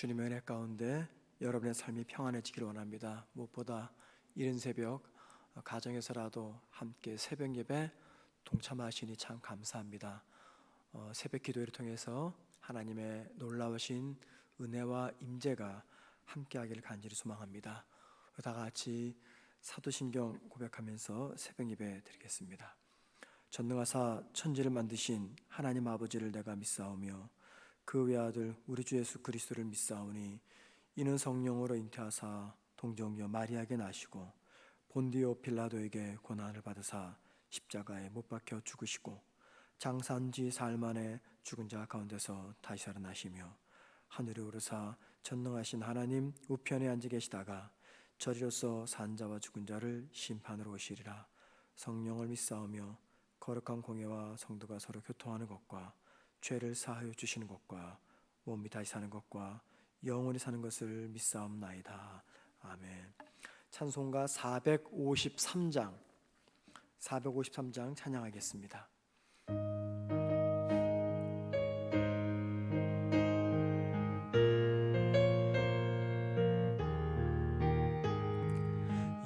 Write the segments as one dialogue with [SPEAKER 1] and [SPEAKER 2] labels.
[SPEAKER 1] 주님의 은혜 가운데 여러분의 삶이 평안해지기를 원합니다. 무엇보다 이른 새벽 가정에서라도 함께 새벽 예배 동참하시니 참 감사합니다. 새벽 기도회를 통해서 하나님의 놀라우신 은혜와 임재가 함께하기를 간절히 소망합니다. 다 같이 사도신경 고백하면서 새벽 예배 드리겠습니다. 전능하사 천지를 만드신 하나님 아버지를 내가 믿사오며 그 외아들 우리 주 예수 그리스도를 믿사오니 이는 성령으로 잉태하사 동정녀 마리아에게 나시고 본디오 빌라도에게 고난을 받으사 십자가에 못 박혀 죽으시고 장사한 지 사흘 만에 죽은 자 가운데서 다시 살아나시며 하늘에 오르사 전능하신 하나님 우편에 앉아 계시다가 저리로서 산 자와 죽은 자를 심판으로 오시리라. 성령을 믿사오며 거룩한 공예와 성도가 서로 교통하는 것과 죄를 사하여 주시는 것과 몸이 다시 사는 것과 영원히 사는 것을 믿사옵나이다. 아멘. 찬송가 453장 찬양하겠습니다.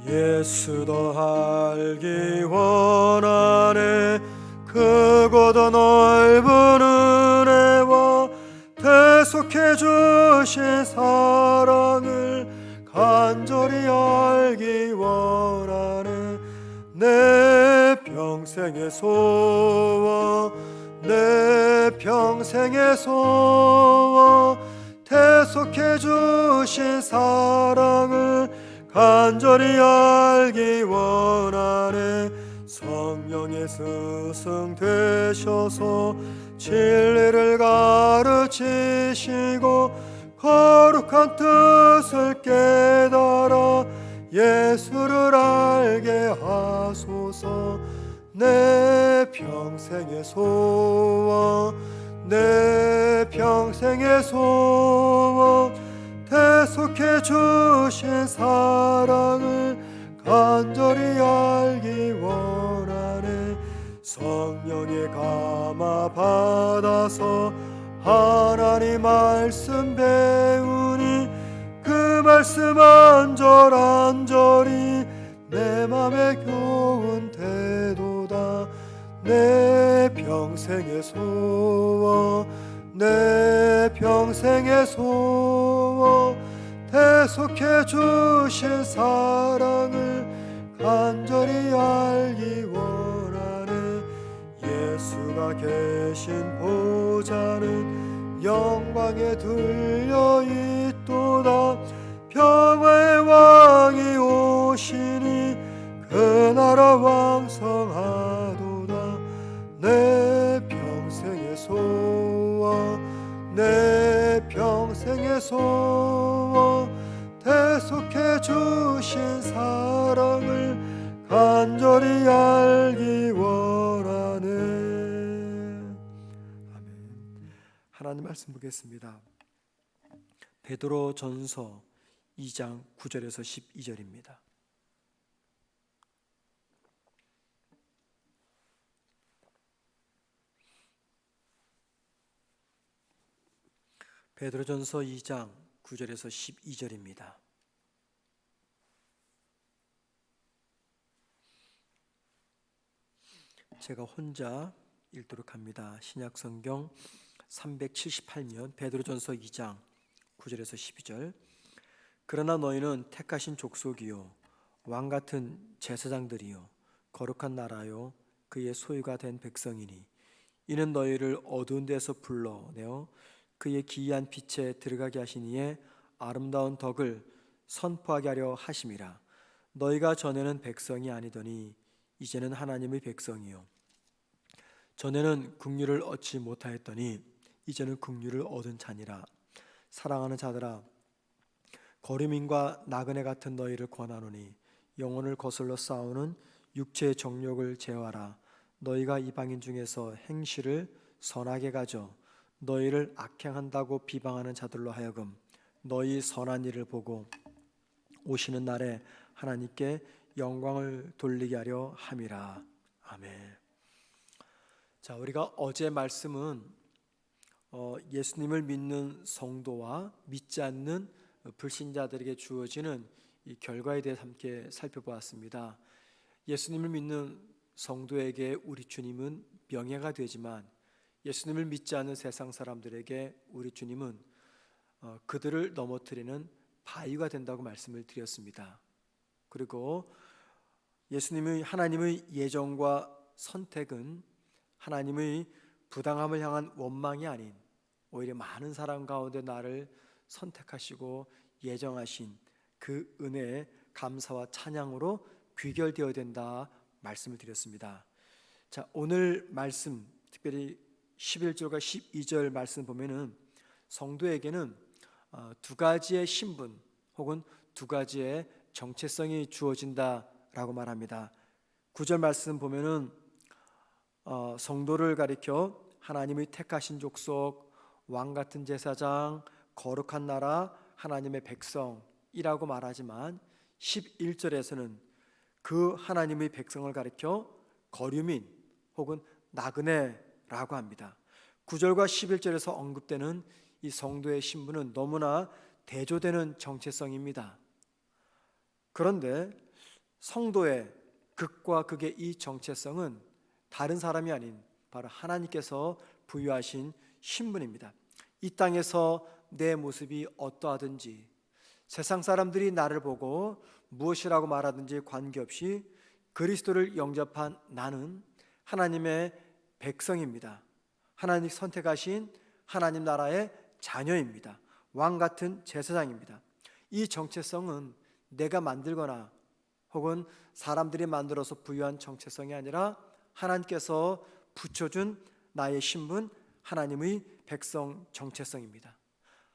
[SPEAKER 1] 예수 더 알기 원하네. 크고 더 넓은 은혜와 대속해 주신 사랑을 간절히 알기 원하네. 내 평생의 소원 대속해 주신 사랑을 간절히 알기 원하네. 성령의 스승 되셔서 진리를 가르치시고 거룩한 뜻을 깨달아 예수를 알게 하소서. 내 평생의 소원 대속해 주신 사랑을 간절히 알기 원하네. 성령의 감화 받아서 하나님 말씀 배우니 그 말씀 안절안절이 내 맘에 교훈 되도다. 내 평생의 소원 대속해 주신 사랑을 간절히 알기 원하네. 예수가 계신 보좌는 영광에 들려 있도다. 평화의 왕이 오시니 그 나라 왕성하도다. 내 평생의 소원 대속해 주신 사랑을 간절히 알기 원하네. 아멘. 하나님 말씀 보겠습니다. 베드로 전서 2장 9절에서 12절입니다. 베드로전서 2장 9절에서 12절입니다. 제가 혼자 읽도록 합니다. 신약성경 378면 베드로전서 2장 9절에서 12절. 그러나 너희는 택하신 족속이요 왕같은 제사장들이요 거룩한 나라요 그의 소유가 된 백성이니 이는 너희를 어두운 데서 불러내어 그의 기이한 빛에 들어가게 하신 이의 아름다운 덕을 선포하게 하려 하심이라. 너희가 전에는 백성이 아니더니 이제는 하나님의 백성이요 전에는 긍휼을 얻지 못하였더니 이제는 긍휼을 얻은 자니라. 사랑하는 자들아, 거류민과 나그네 같은 너희를 권하노니 영혼을 거슬러 싸우는 육체의 정욕을 제어하라. 너희가 이방인 중에서 행실을 선하게 가져 너희를 악행한다고 비방하는 자들로 하여금 너희 선한 일을 보고 오시는 날에 하나님께 영광을 돌리게 하려 함이라. 아멘. 자, 우리가 어제 말씀은 예수님을 믿는 성도와 믿지 않는 불신자들에게 주어지는 이 결과에 대해 함께 살펴보았습니다. 예수님을 믿는 성도에게 우리 주님은 명예가 되지만 예수님을 믿지 않는 세상 사람들에게 우리 주님은 그들을 넘어뜨리는 바위가 된다고 말씀을 드렸습니다. 그리고 예수님의 하나님의 예정과 선택은 하나님의 부당함을 향한 원망이 아닌 오히려 많은 사람 가운데 나를 선택하시고 예정하신 그 은혜에 감사와 찬양으로 귀결되어야 된다 말씀을 드렸습니다. 자, 오늘 말씀 특별히 11절과 12절 말씀 보면은 성도에게는 두 가지의 신분 혹은 두 가지의 정체성이 주어진다라고 말합니다. 9절 말씀 보면은 성도를 가리켜 하나님의 택하신 족속, 왕 같은 제사장, 거룩한 나라, 하나님의 백성이라고 말하지만 11절에서는 그 하나님의 백성을 가리켜 거류민 혹은 나그네라고 합니다. 9절과 11절에서 언급되는 이 성도의 신분은 너무나 대조되는 정체성입니다. 그런데 성도의 극과 극의 이 정체성은 다른 사람이 아닌 바로 하나님께서 부여하신 신분입니다. 이 땅에서 내 모습이 어떠하든지 세상 사람들이 나를 보고 무엇이라고 말하든지 관계없이 그리스도를 영접한 나는 하나님의 백성입니다. 하나님 선택하신 하나님 나라의 자녀입니다. 왕 같은 제사장입니다. 이 정체성은 내가 만들거나 혹은 사람들이 만들어서 부여한 정체성이 아니라 하나님께서 붙여준 나의 신분, 하나님의 백성 정체성입니다.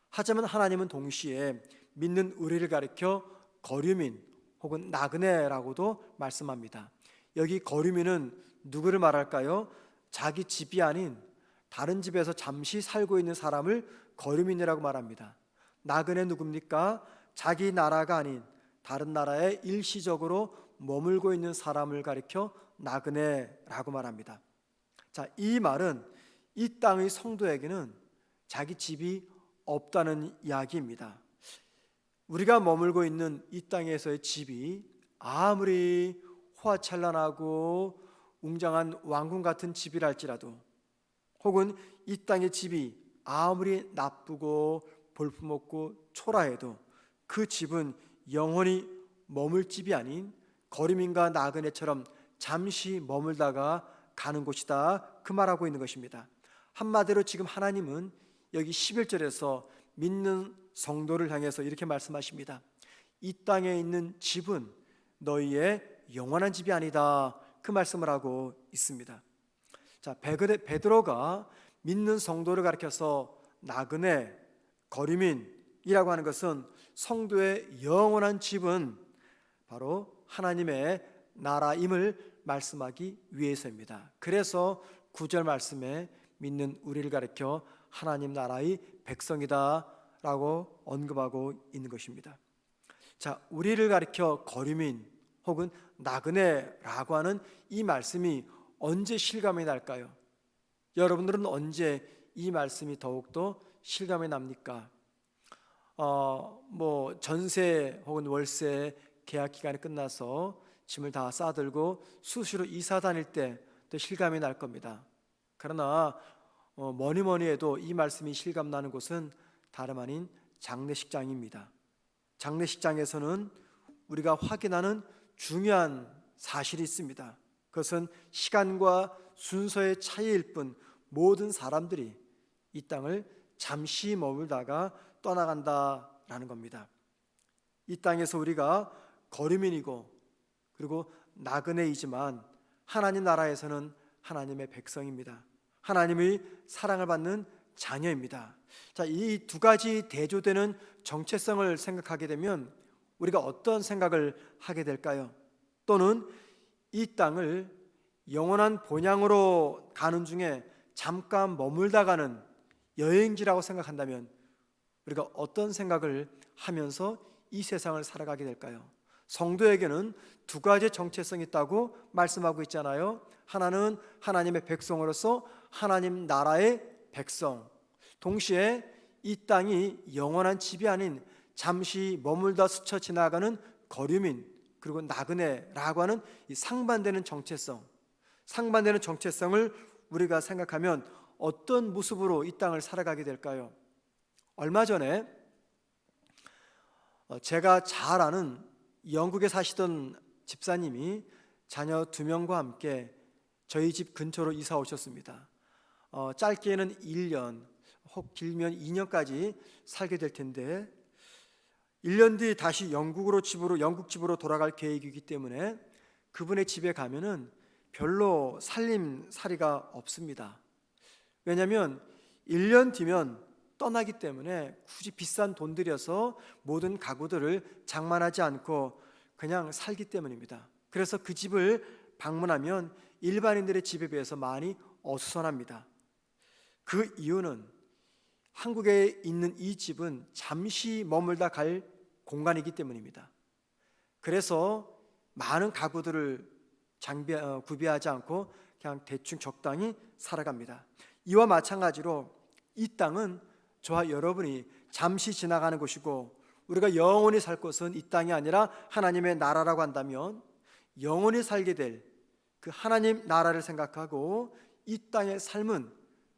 [SPEAKER 1] 하지만 하나님은 동시에 믿는 우리를 가리켜 거류민 혹은 나그네라고도 말씀합니다. 여기 거류민은 누구를 말할까요? 자기 집이 아닌 다른 집에서 잠시 살고 있는 사람을 거류민이라고 말합니다. 나그네 누굽니까? 자기 나라가 아닌 다른 나라에 일시적으로 머물고 있는 사람을 가리켜 나그네라고 말합니다. 자, 이 말은 이 땅의 성도에게는 자기 집이 없다는 이야기입니다. 우리가 머물고 있는 이 땅에서의 집이 아무리 hoa 찬란하고 웅장한 왕궁 같은 집이랄지라도 혹은 이 땅의 집이 아무리 나쁘고 볼품없고 초라해도 그 집은 영원히 머물 집이 아닌 거류민과 나그네처럼 잠시 머물다가 가는 곳이다, 그 말하고 있는 것입니다. 한마디로 지금 하나님은 여기 11절에서 믿는 성도를 향해서 이렇게 말씀하십니다. 이 땅에 있는 집은 너희의 영원한 집이 아니다, 그 말씀을 하고 있습니다. 자, 베드로가 믿는 성도를 가리켜서 나그네, 거류민이라고 하는 것은 성도의 영원한 집은 바로 하나님의 나라임을 말씀하기 위해서입니다. 그래서 9절 말씀에 믿는 우리를 가리켜 하나님 나라의 백성이다 라고 언급하고 있는 것입니다. 자, 우리를 가리켜 거류민 혹은 나그네라고 하는 이 말씀이 언제 실감이 날까요? 여러분들은 언제 이 말씀이 더욱더 실감이 납니까? 전세 혹은 월세 계약 기간이 끝나서 짐을 다 싸들고 수시로 이사 다닐 때 또 실감이 날 겁니다. 그러나 뭐니 해도 이 말씀이 실감나는 곳은 다름 아닌 장례식장입니다. 장례식장에서는 우리가 확인하는 중요한 사실이 있습니다. 그것은 시간과 순서의 차이일 뿐 모든 사람들이 이 땅을 잠시 머물다가 떠나간다라는 겁니다. 이 땅에서 우리가 거류민이고 그리고 나그네이지만 하나님 나라에서는 하나님의 백성입니다. 하나님의 사랑을 받는 자녀입니다. 자, 이 두 가지 대조되는 정체성을 생각하게 되면 우리가 어떤 생각을 하게 될까요? 또는 이 땅을 영원한 본향으로 가는 중에 잠깐 머물다 가는 여행지라고 생각한다면 우리가 어떤 생각을 하면서 이 세상을 살아가게 될까요? 성도에게는 두 가지의 정체성이 있다고 말씀하고 있잖아요. 하나는 하나님의 백성으로서 하나님 나라의 백성, 동시에 이 땅이 영원한 집이 아닌 잠시 머물다 스쳐 지나가는 거류민, 그리고 나그네라고 하는 이 상반되는 정체성을 우리가 생각하면 어떤 모습으로 이 땅을 살아가게 될까요? 얼마 전에 제가 잘 아는 영국에 사시던 집사님이 자녀 2명과 함께 저희 집 근처로 이사 오셨습니다. 짧게는 1년, 혹 길면 2년까지 살게 될 텐데 1년 뒤 다시 영국 집으로 돌아갈 계획이기 때문에 그분의 집에 가면은 별로 살림살이가 없습니다. 왜냐하면 1년 뒤면 떠나기 때문에 굳이 비싼 돈 들여서 모든 가구들을 장만하지 않고 그냥 살기 때문입니다. 그래서 그 집을 방문하면 일반인들의 집에 비해서 많이 어수선합니다. 그 이유는 한국에 있는 이 집은 잠시 머물다 갈 공간이기 때문입니다. 그래서 많은 가구들을 구비하지 않고 그냥 대충 적당히 살아갑니다. 이와 마찬가지로 이 땅은 저와 여러분이 잠시 지나가는 곳이고 우리가 영원히 살 곳은 이 땅이 아니라 하나님의 나라라고 한다면 영원히 살게 될 그 하나님 나라를 생각하고 이 땅의 삶은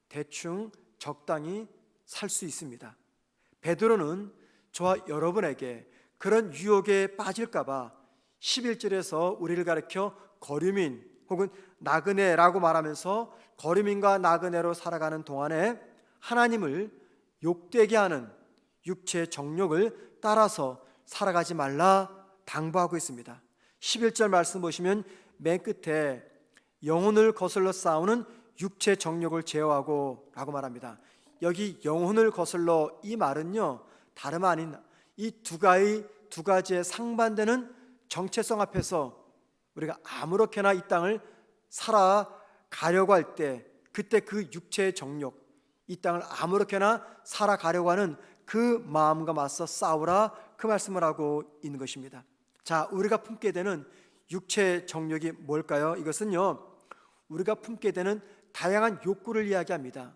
[SPEAKER 1] 대충 적당히 살 수 있습니다. 베드로는 저와 여러분에게 그런 유혹에 빠질까봐 11절에서 우리를 가르쳐 거류민 혹은 나그네라고 말하면서 거류민과 나그네로 살아가는 동안에 하나님을 욕되게 하는 육체의 정욕을 따라서 살아가지 말라 당부하고 있습니다. 11절 말씀 보시면 맨 끝에 영혼을 거슬러 싸우는 육체 정욕을 제어하고 라고 말합니다. 여기 영혼을 거슬러 이 말은요 다름 아닌 이 두 가지의 상반되는 정체성 앞에서 우리가 아무렇게나 이 땅을 살아가려고 할 때 그때 그 육체의 정욕, 이 땅을 아무렇게나 살아가려고 하는 그 마음과 맞서 싸우라 그 말씀을 하고 있는 것입니다. 자, 우리가 품게 되는 육체의 정욕이 뭘까요? 이것은요 우리가 품게 되는 다양한 욕구를 이야기합니다.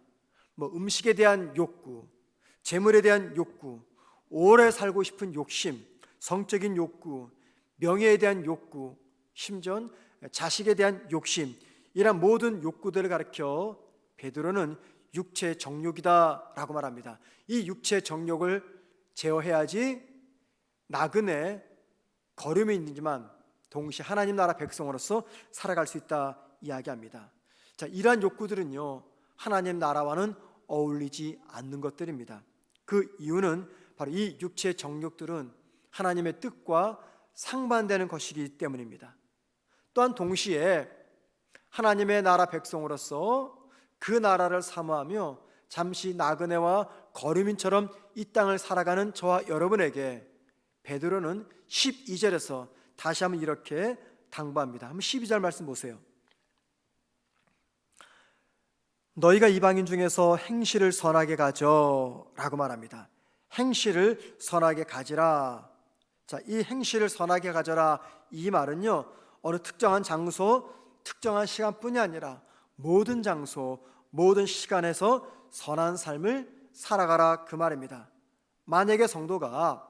[SPEAKER 1] 음식에 대한 욕구, 재물에 대한 욕구, 오래 살고 싶은 욕심, 성적인 욕구, 명예에 대한 욕구, 심지어 자식에 대한 욕심, 이런 모든 욕구들을 가리켜 베드로는 육체의 정욕이다라고 말합니다. 이 육체의 정욕을 제어해야지 나그네 거름이지만 동시에 하나님 나라 백성으로서 살아갈 수 있다 이야기합니다. 자, 이러한 욕구들은요 하나님 나라와는 어울리지 않는 것들입니다. 그 이유는 바로 이 육체의 정욕들은 하나님의 뜻과 상반되는 것이기 때문입니다. 또한 동시에 하나님의 나라 백성으로서 그 나라를 사모하며 잠시 나그네와 거류민처럼 이 땅을 살아가는 저와 여러분에게 베드로는 12절에서 다시 한번 이렇게 당부합니다. 한번 12절 말씀 보세요. 너희가 이방인 중에서 행실을 선하게 가져 라고 말합니다. 행실을 선하게 가지라. 자, 이 행실을 선하게 가져라 이 말은요 어느 특정한 장소, 특정한 시간뿐이 아니라 모든 장소, 모든 시간에서 선한 삶을 살아가라 그 말입니다. 만약에 성도가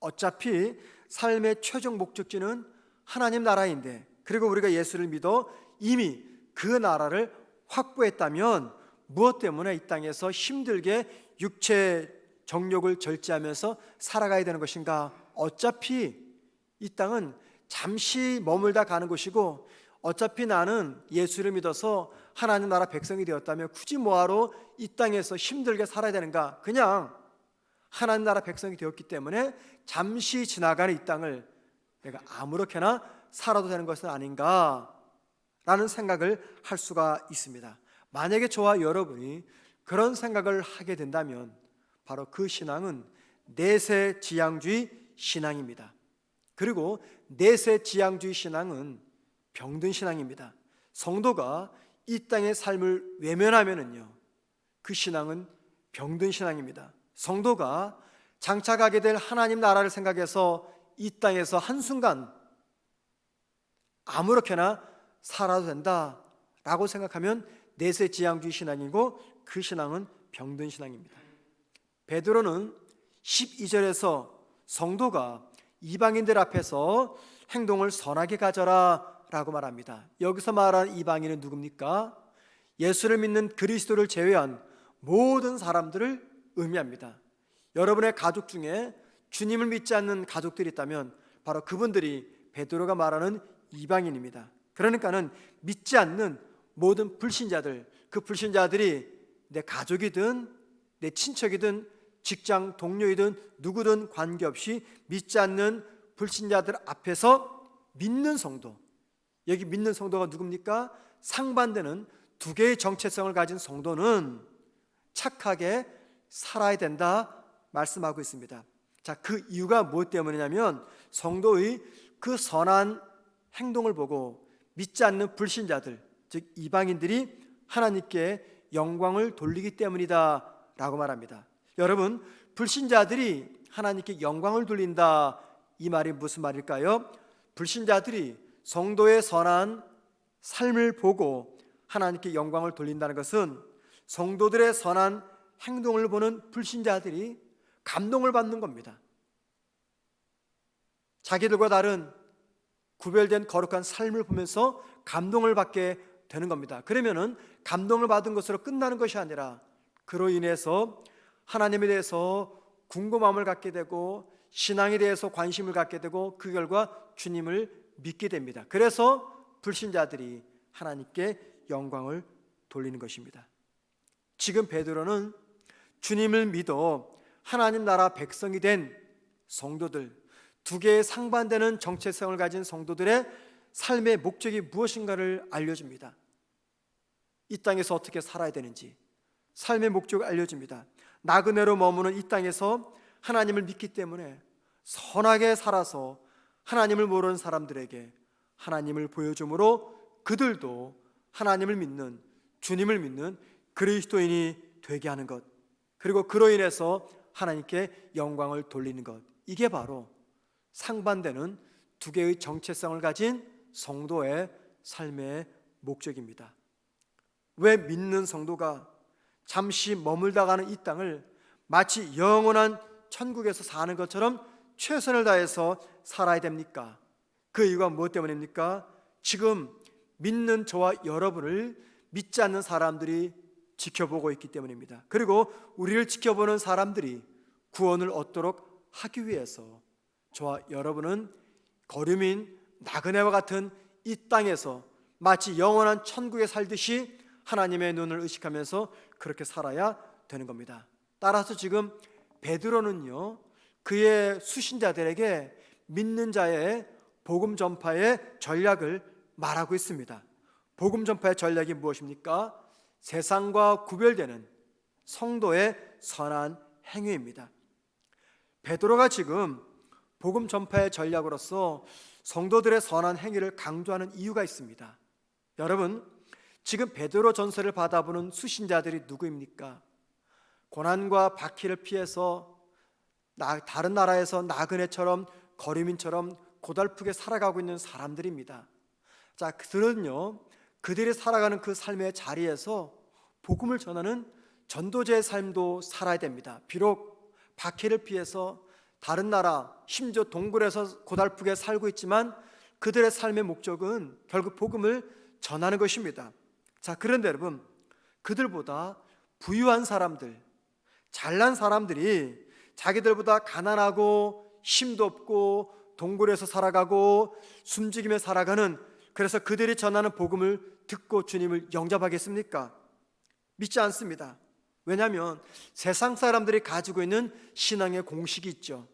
[SPEAKER 1] 어차피 삶의 최종 목적지는 하나님 나라인데 그리고 우리가 예수를 믿어 이미 그 나라를 확보했다면 무엇 때문에 이 땅에서 힘들게 육체 정욕을 절제하면서 살아가야 되는 것인가? 어차피 이 땅은 잠시 머물다 가는 곳이고 어차피 나는 예수를 믿어서 하나님 나라 백성이 되었다면 굳이 뭐하러 이 땅에서 힘들게 살아야 되는가? 그냥 하나님 나라 백성이 되었기 때문에 잠시 지나가는 이 땅을 내가 아무렇게나 살아도 되는 것은 아닌가 라는 생각을 할 수가 있습니다. 만약에 저와 여러분이 그런 생각을 하게 된다면 바로 그 신앙은 내세지향주의 신앙입니다. 그리고 내세지향주의 신앙은 병든 신앙입니다. 성도가 이 땅의 삶을 외면하면은요 그 신앙은 병든 신앙입니다. 성도가 장차 가게 될 하나님 나라를 생각해서 이 땅에서 한순간 아무렇게나 살아도 된다라고 생각하면 내세지향주의 신앙이고 그 신앙은 병든 신앙입니다. 베드로는 12절에서 성도가 이방인들 앞에서 행동을 선하게 가져라 라고 말합니다. 여기서 말하는 이방인은 누굽니까? 예수를 믿는 그리스도를 제외한 모든 사람들을 의미합니다. 여러분의 가족 중에 주님을 믿지 않는 가족들이 있다면 바로 그분들이 베드로가 말하는 이방인입니다. 그러니까는 믿지 않는 모든 불신자들, 그 불신자들이 내 가족이든 내 친척이든 직장 동료이든 누구든 관계없이 믿지 않는 불신자들 앞에서 믿는 성도, 여기 믿는 성도가 누굽니까? 상반되는 두 개의 정체성을 가진 성도는 착하게 살아야 된다 말씀하고 있습니다. 자, 그 이유가 무엇 때문이냐면 성도의 그 선한 행동을 보고 믿지 않는 불신자들, 즉 이방인들이 하나님께 영광을 돌리기 때문이다 라고 말합니다. 여러분, 불신자들이 하나님께 영광을 돌린다, 이 말이 무슨 말일까요? 불신자들이 성도의 선한 삶을 보고 하나님께 영광을 돌린다는 것은 성도들의 선한 행동을 보는 불신자들이 감동을 받는 겁니다. 자기들과 다른 구별된 거룩한 삶을 보면서 감동을 받게 되는 겁니다. 그러면은 감동을 받은 것으로 끝나는 것이 아니라 그로 인해서 하나님에 대해서 궁금함을 갖게 되고 신앙에 대해서 관심을 갖게 되고 그 결과 주님을 믿게 됩니다. 그래서 불신자들이 하나님께 영광을 돌리는 것입니다. 지금 베드로는 주님을 믿어 하나님 나라 백성이 된 성도들, 두 개의 상반되는 정체성을 가진 성도들의 삶의 목적이 무엇인가를 알려줍니다. 이 땅에서 어떻게 살아야 되는지 삶의 목적을 알려줍니다. 나그네로 머무는 이 땅에서 하나님을 믿기 때문에 선하게 살아서 하나님을 모르는 사람들에게 하나님을 보여줌으로 그들도 하나님을 믿는, 주님을 믿는 그리스도인이 되게 하는 것, 그리고 그로 인해서 하나님께 영광을 돌리는 것, 이게 바로 상반되는 두 개의 정체성을 가진 성도의 삶의 목적입니다. 왜 믿는 성도가 잠시 머물다 가는 이 땅을 마치 영원한 천국에서 사는 것처럼 최선을 다해서 살아야 됩니까? 그 이유가 무엇 때문입니까? 지금 믿는 저와 여러분을 믿지 않는 사람들이 지켜보고 있기 때문입니다. 그리고 우리를 지켜보는 사람들이 구원을 얻도록 하기 위해서 저와 여러분은 거류민 나그네와 같은 이 땅에서 마치 영원한 천국에 살듯이 하나님의 눈을 의식하면서 그렇게 살아야 되는 겁니다. 따라서 지금 베드로는요, 그의 수신자들에게 믿는 자의 복음 전파의 전략을 말하고 있습니다. 복음 전파의 전략이 무엇입니까? 세상과 구별되는 성도의 선한 행위입니다. 베드로가 지금 복음 전파의 전략으로서 성도들의 선한 행위를 강조하는 이유가 있습니다. 여러분, 지금 베드로 전서를 받아보는 수신자들이 누구입니까? 고난과 박해를 피해서 다른 나라에서 나그네처럼 거류민처럼 고달프게 살아가고 있는 사람들입니다. 자, 그들은요, 그들이 살아가는 그 삶의 자리에서 복음을 전하는 전도자의 삶도 살아야 됩니다. 비록 박해를 피해서 다른 나라, 심지어 동굴에서 고달프게 살고 있지만 그들의 삶의 목적은 결국 복음을 전하는 것입니다. 자, 그런데 여러분, 그들보다 부유한 사람들, 잘난 사람들이 자기들보다 가난하고 힘도 없고 동굴에서 살아가고 숨죽이며 살아가는, 그래서 그들이 전하는 복음을 듣고 주님을 영접하겠습니까? 믿지 않습니다. 왜냐하면 세상 사람들이 가지고 있는 신앙의 공식이 있죠.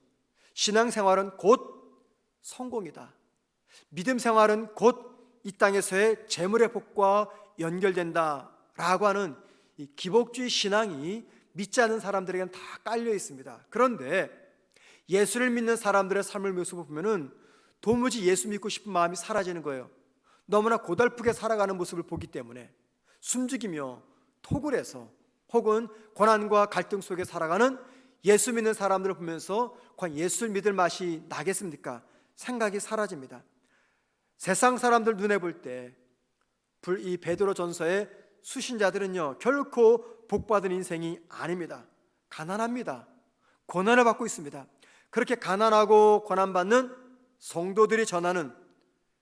[SPEAKER 1] 신앙생활은 곧 성공이다. 믿음 생활은 곧 이 땅에서의 재물의 복과 연결된다 라고 하는 이 기복주의 신앙이 믿지 않는 사람들에게는 다 깔려 있습니다. 그런데 예수를 믿는 사람들의 삶을 모습을 보면은 도무지 예수 믿고 싶은 마음이 사라지는 거예요. 너무나 고달프게 살아가는 모습을 보기 때문에 숨죽이며 토굴에서 혹은 고난과 갈등 속에 살아가는 예수 믿는 사람들을 보면서 과연 예수를 믿을 맛이 나겠습니까? 생각이 사라집니다. 세상 사람들 눈에 볼 때 이 베드로 전서의 수신자들은요, 결코 복받은 인생이 아닙니다. 가난합니다. 고난을 받고 있습니다. 그렇게 가난하고 고난받는 성도들이 전하는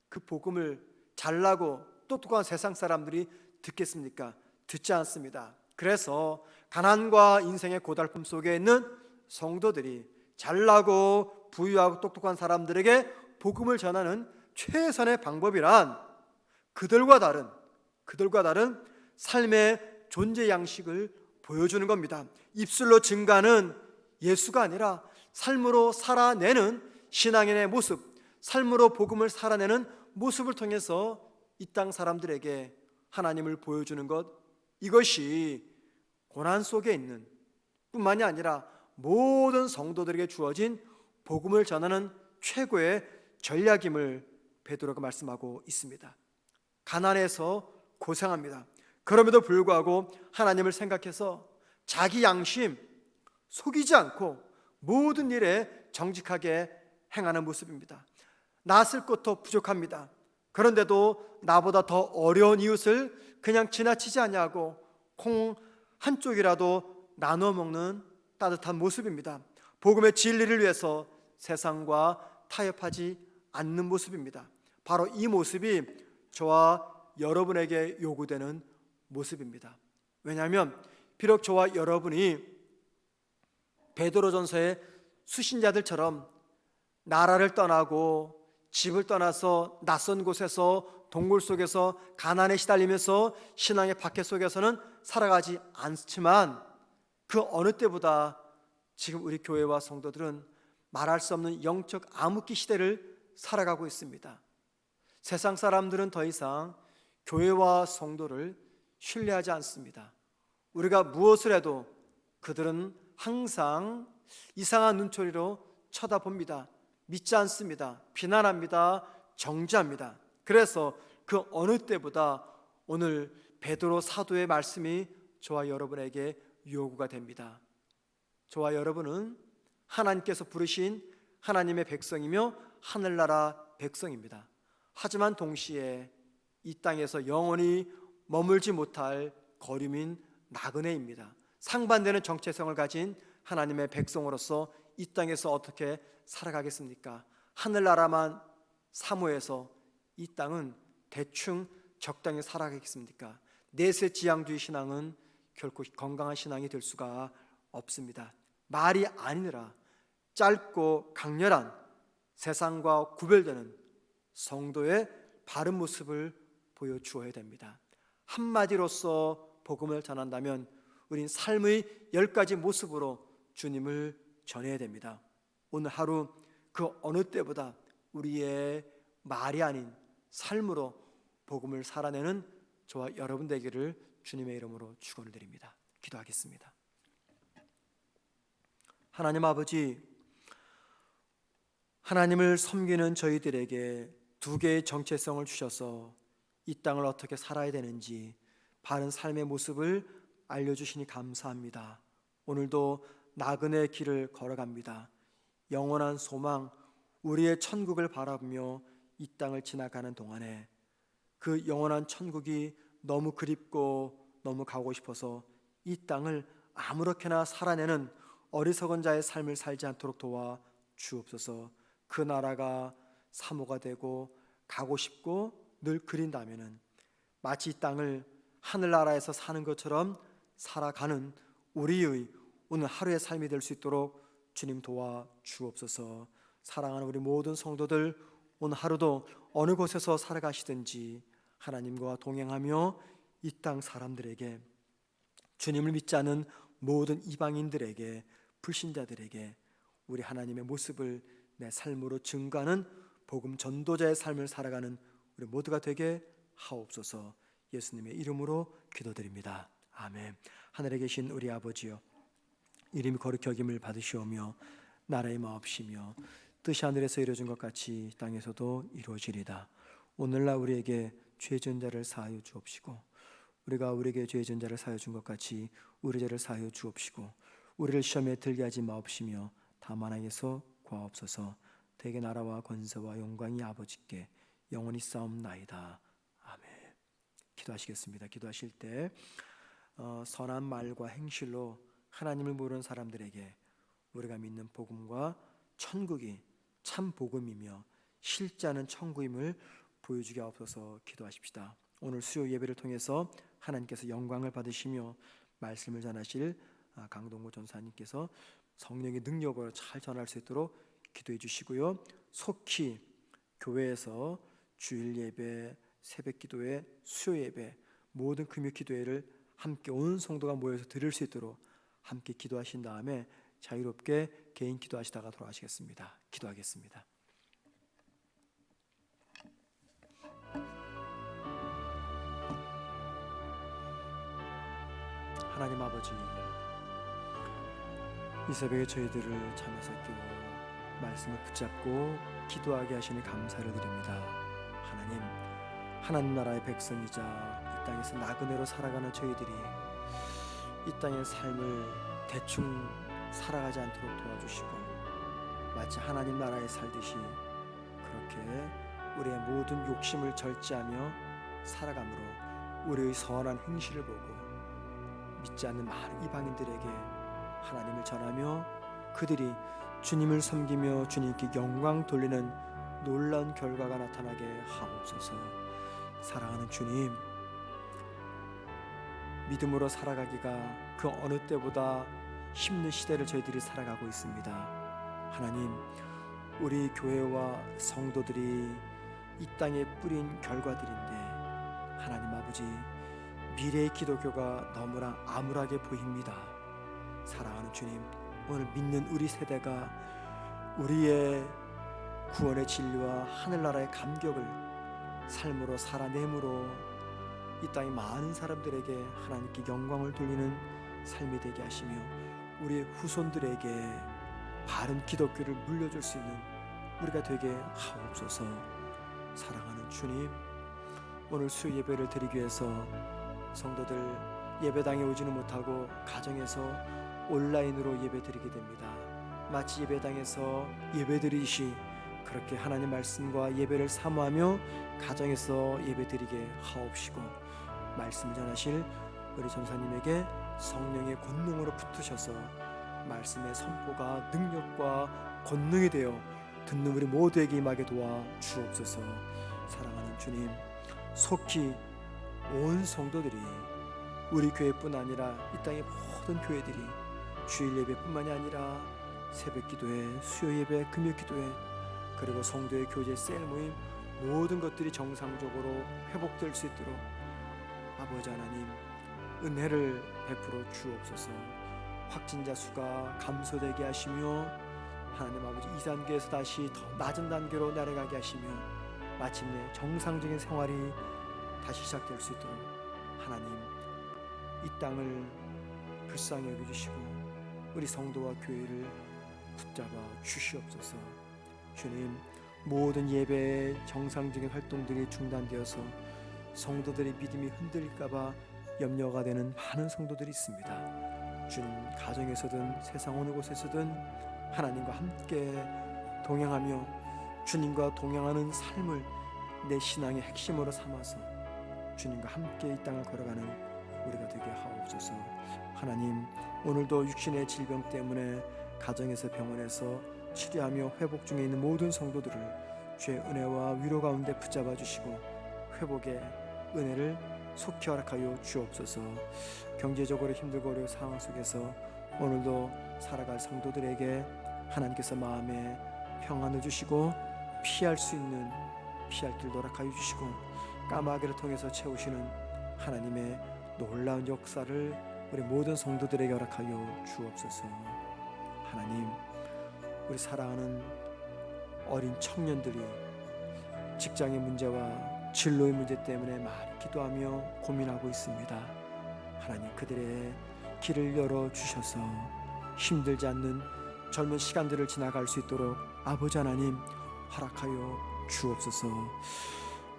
[SPEAKER 1] 그 복음을 잘나고 똑똑한 세상 사람들이 듣겠습니까? 듣지 않습니다. 그래서 가난과 인생의 고달픔 속에 있는 성도들이 잘나고 부유하고 똑똑한 사람들에게 복음을 전하는 최선의 방법이란 그들과 다른 삶의 존재 양식을 보여주는 겁니다. 입술로 증가하는 예수가 아니라 삶으로 살아내는 신앙인의 모습, 삶으로 복음을 살아내는 모습을 통해서 이 땅 사람들에게 하나님을 보여주는 것, 이것이 고난 속에 있는 뿐만이 아니라 모든 성도들에게 주어진 복음을 전하는 최고의 전략임을 베드로가 말씀하고 있습니다. 가난해서 고생합니다. 그럼에도 불구하고 하나님을 생각해서 자기 양심 속이지 않고 모든 일에 정직하게 행하는 모습입니다. 나 쓸 것도 부족합니다. 그런데도 나보다 더 어려운 이웃을 그냥 지나치지 아니하고 콩 한 쪽이라도 나눠 먹는 따뜻한 모습입니다. 복음의 진리를 위해서 세상과 타협하지 않는 모습입니다. 바로 이 모습이 저와 여러분에게 요구되는 모습입니다. 왜냐하면 비록 저와 여러분이 베드로전서의 수신자들처럼 나라를 떠나고 집을 떠나서 낯선 곳에서 동굴 속에서 가난에 시달리면서 신앙의 박해 속에서는 살아가지 않지만 그 어느 때보다 지금 우리 교회와 성도들은 말할 수 없는 영적 암흑기 시대를 살아가고 있습니다. 세상 사람들은 더 이상 교회와 성도를 신뢰하지 않습니다. 우리가 무엇을 해도 그들은 항상 이상한 눈초리로 쳐다봅니다. 믿지 않습니다. 비난합니다. 정죄합니다. 그래서 그 어느 때보다 오늘 베드로 사도의 말씀이 저와 여러분에게 요구가 됩니다. 저와 여러분은 하나님께서 부르신 하나님의 백성이며 하늘나라 백성입니다. 하지만 동시에 이 땅에서 영원히 머물지 못할 거류민 나그네입니다. 상반되는 정체성을 가진 하나님의 백성으로서 이 땅에서 어떻게 살아가겠습니까? 하늘나라만 사모해서 이 땅은 대충 적당히 살아가겠습니까? 내세지향주의 신앙은 결코 건강한 신앙이 될 수가 없습니다. 말이 아니라 짧고 강렬한 세상과 구별되는 성도의 바른 모습을 보여주어야 됩니다. 한마디로서 복음을 전한다면 우린 삶의 10가지 모습으로 주님을 전해야 됩니다. 오늘 하루 그 어느 때보다 우리의 말이 아닌 삶으로 복음을 살아내는 저와 여러분 되기를 주님의 이름으로 축원을 드립니다. 기도하겠습니다. 하나님 아버지, 하나님을 섬기는 저희들에게 두 개의 정체성을 주셔서 이 땅을 어떻게 살아야 되는지 바른 삶의 모습을 알려주시니 감사합니다. 오늘도 나그네 길을 걸어갑니다. 영원한 소망, 우리의 천국을 바라보며 이 땅을 지나가는 동안에 그 영원한 천국이 너무 그립고 너무 가고 싶어서 이 땅을 아무렇게나 살아내는 어리석은 자의 삶을 살지 않도록 도와 주옵소서. 그 나라가 사모가 되고 가고 싶고 늘 그린다면은 마치 이 땅을 하늘나라에서 사는 것처럼 살아가는 우리의 오늘 하루의 삶이 될 수 있도록 주님 도와 주옵소서. 사랑하는 우리 모든 성도들, 오늘 하루도 어느 곳에서 살아가시든지 하나님과 동행하며 이 땅 사람들에게, 주님을 믿지 않은 모든 이방인들에게, 불신자들에게 우리 하나님의 모습을 내 삶으로 증거하는 복음 전도자의 삶을 살아가는 우리 모두가 되게 하옵소서. 예수님의 이름으로 기도드립니다. 아멘. 하늘에 계신 우리 아버지여, 이름이 거룩히 여김을 받으시오며 나라의 마옵시며 뜻이 하늘에서 이루어진 것 같이 땅에서도 이루어지리다. 오늘날 우리에게 죄 지은 자를 사하여 주옵시고 우리가 우리에게 죄 지은 자를 사하여 준 것 같이 우리 죄를 사하여 주옵시고 우리를 시험에 들게 하지 마옵시며 다만 악에서 구하옵소서. 대개 나라와 권세와 영광이 아버지께 영원히 싸움나이다. 아멘. 기도하시겠습니다. 기도하실 때 선한 말과 행실로 하나님을 모르는 사람들에게 우리가 믿는 복음과 천국이 참 복음이며 실제하는 천국임을 보여주게 하옵소서. 기도하십시다. 오늘 수요 예배를 통해서 하나님께서 영광을 받으시며 말씀을 전하실 강동구 전사님께서 성령의 능력으로 잘 전할 수 있도록 기도해 주시고요. 속히 교회에서 주일 예배, 새벽 기도회, 수요 예배, 모든 금요 기도회를 함께 온 성도가 모여서 드릴 수 있도록 함께 기도하신 다음에 자유롭게 개인 기도하시다가 돌아가시겠습니다. 기도하겠습니다. 하나님 아버지, 이 새벽에 저희들을 잠에서 깨워 말씀을 붙잡고 기도하게 하시니 감사를 드립니다. 하나님 나라의 백성이자 이 땅에서 나그네로 살아가는 저희들이 이 땅의 삶을 대충 살아가지 않도록 도와주시고 마치 하나님 나라에 살듯이 그렇게 우리의 모든 욕심을 절제하며 살아감으로 우리의 선한 행실을 보고 믿지 않는 많은 이방인들에게 하나님을 전하며 그들이 주님을 섬기며 주님께 영광 돌리는 놀라운 결과가 나타나게 하옵소서. 사랑하는 주님, 믿음으로 살아가기가 그 어느 때보다 힘든 시대를 저희들이 살아가고 있습니다. 하나님, 우리 교회와 성도들이 이 땅에 뿌린 결과들인데 하나님 아버지, 미래의 기독교가 너무나 암울하게 보입니다. 사랑하는 주님, 오늘 믿는 우리 세대가 우리의 구원의 진리와 하늘나라의 감격을 삶으로 살아내므로 이 땅의 많은 사람들에게 하나님께 영광을 돌리는 삶이 되게 하시며 우리 후손들에게 바른 기독교를 물려줄 수 있는 우리가 되게 하옵소서. 사랑하는 주님, 오늘 수요 예배를 드리기 위해서 성도들 예배당에 오지는 못하고 가정에서 온라인으로 예배 드리게 됩니다. 마치 예배당에서 예배 드리듯이 그렇게 하나님 말씀과 예배를 사모하며 가정에서 예배 드리게 하옵시고 말씀 전하실 우리 전사님에게 성령의 권능으로 붙으셔서 말씀의 선포가 능력과 권능이 되어 듣는 우리 모두에게 임하게 도와 주옵소서. 사랑하는 주님, 속히 온 성도들이 우리 교회뿐 아니라 이 땅의 모든 교회들이 주일 예배뿐만이 아니라 새벽 기도회, 수요 예배, 금요 기도회, 그리고 성도의 교제 셀 모임 모든 것들이 정상적으로 회복될 수 있도록 아버지 하나님 은혜를 베풀어 주옵소서. 확진자 수가 감소되게 하시며 하나님 아버지 2단계에서 다시 더 낮은 단계로 내려가게 하시며 마침내 정상적인 생활이 다시 시작될 수 있도록 하나님 이 땅을 불쌍히 여겨주시고 우리 성도와 교회를 붙잡아 주시옵소서. 주님, 모든 예배의 정상적인 활동들이 중단되어서 성도들의 믿음이 흔들릴까봐 염려가 되는 많은 성도들이 있습니다. 주님, 가정에서든 세상 어느 곳에서든 하나님과 함께 동행하며 주님과 동행하는 삶을 내 신앙의 핵심으로 삼아서 주님과 함께 이 땅을 걸어가는 우리가 되게 하옵소서. 하나님, 오늘도 육신의 질병 때문에 가정에서 병원에서 치료하며 회복 중에 있는 모든 성도들을 주의 은혜와 위로 가운데 붙잡아 주시고 회복의 은혜를 속히 허락하여 주옵소서. 경제적으로 힘들고 어려운 상황 속에서 오늘도 살아갈 성도들에게 하나님께서 마음에 평안을 주시고 피할 수 있는 피할 길도 허락하여 주시고 까마귀를 통해서 채우시는 하나님의 놀라운 역사를 우리 모든 성도들에게 허락하여 주옵소서. 하나님, 우리 사랑하는 어린 청년들이 직장의 문제와 진로의 문제 때문에 많이 기도하며 고민하고 있습니다. 하나님, 그들의 길을 열어주셔서 힘들지 않는 젊은 시간들을 지나갈 수 있도록 아버지 하나님 허락하여 주옵소서.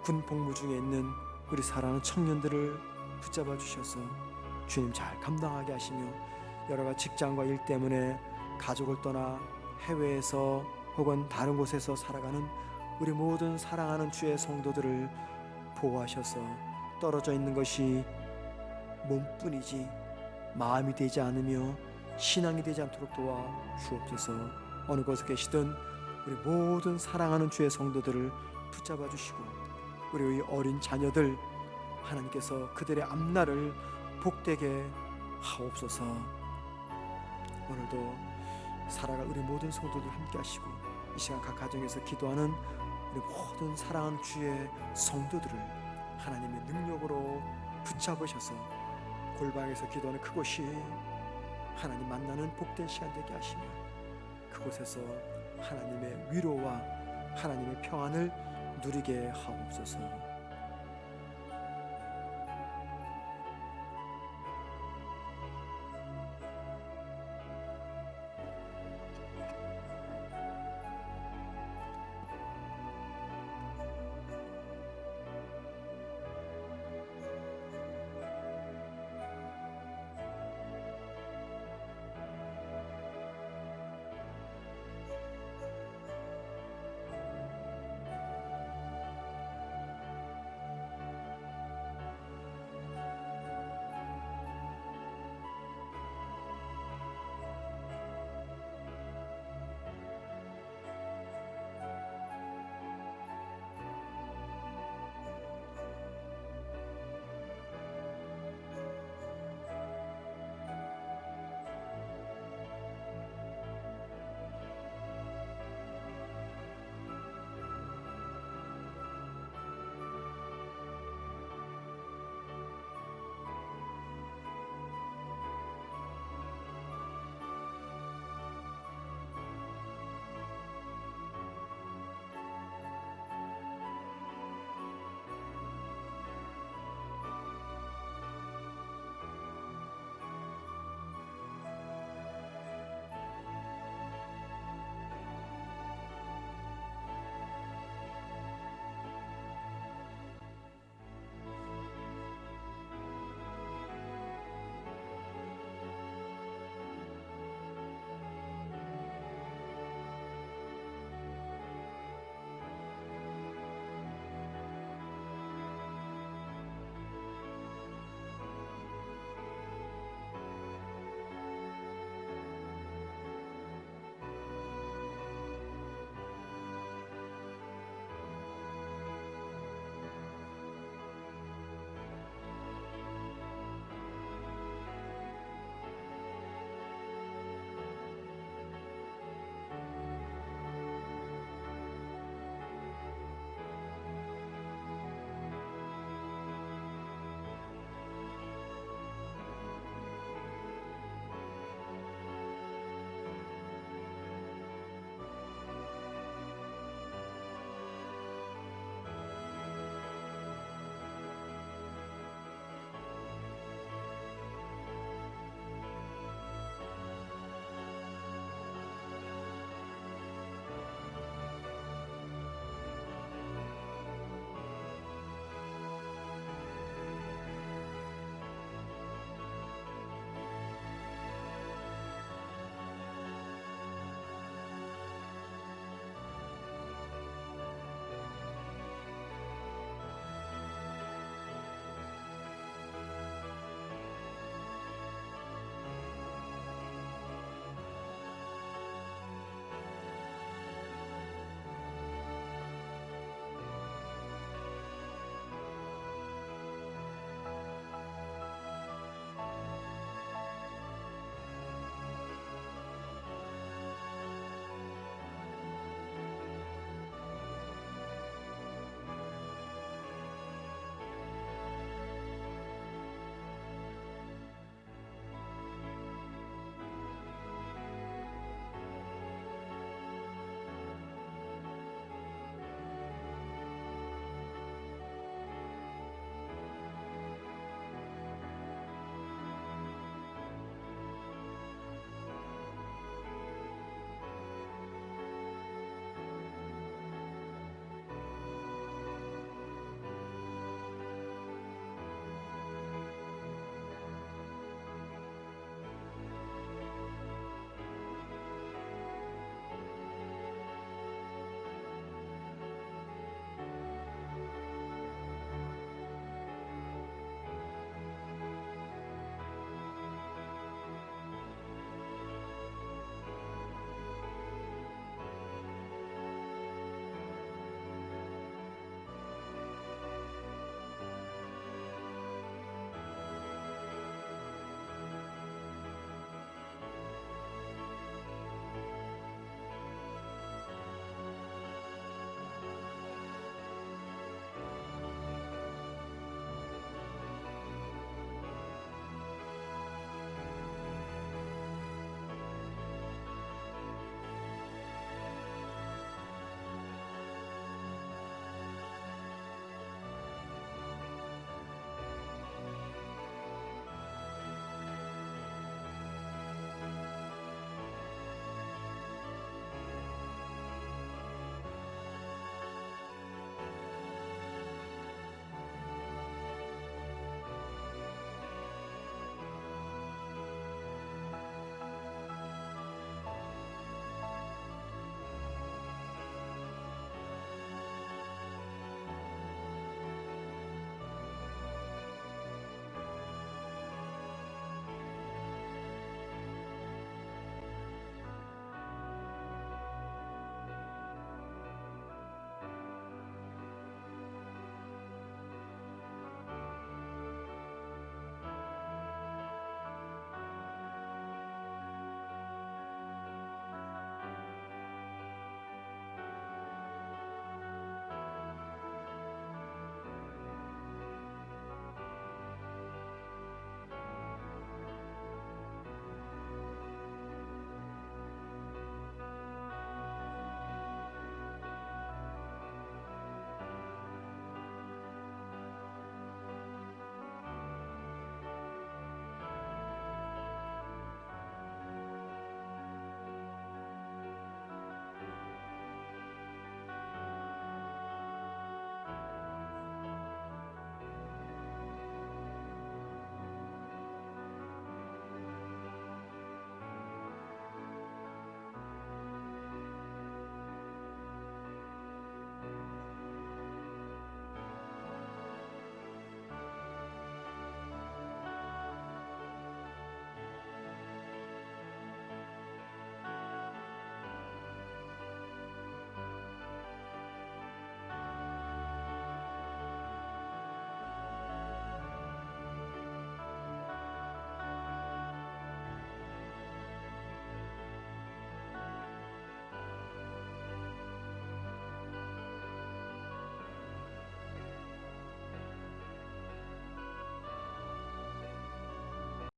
[SPEAKER 1] 군 복무 중에 있는 우리 사랑하는 청년들을 붙잡아 주셔서 주님 잘 감당하게 하시며 여러 가지 직장과 일 때문에 가족을 떠나 해외에서 혹은 다른 곳에서 살아가는 우리 모든 사랑하는 주의 성도들을 보호하셔서 떨어져 있는 것이 몸뿐이지 마음이 되지 않으며 신앙이 되지 않도록 도와 주옵소서. 어느 곳에 계시든 우리 모든 사랑하는 주의 성도들을 붙잡아 주시고 우리 어린 자녀들 하나님께서 그들의 앞날을 복되게 하옵소서. 오늘도 살아갈 우리 모든 성도들 함께 하시고 이 시간 각 가정에서 기도하는 우리 모든 사랑하는 주의 성도들을 하나님의 능력으로 붙잡으셔서 골방에서 기도하는 그곳이 하나님 만나는 복된 시간 되게 하시며 그곳에서 하나님의 위로와 하나님의 평안을 누리게 하옵소서.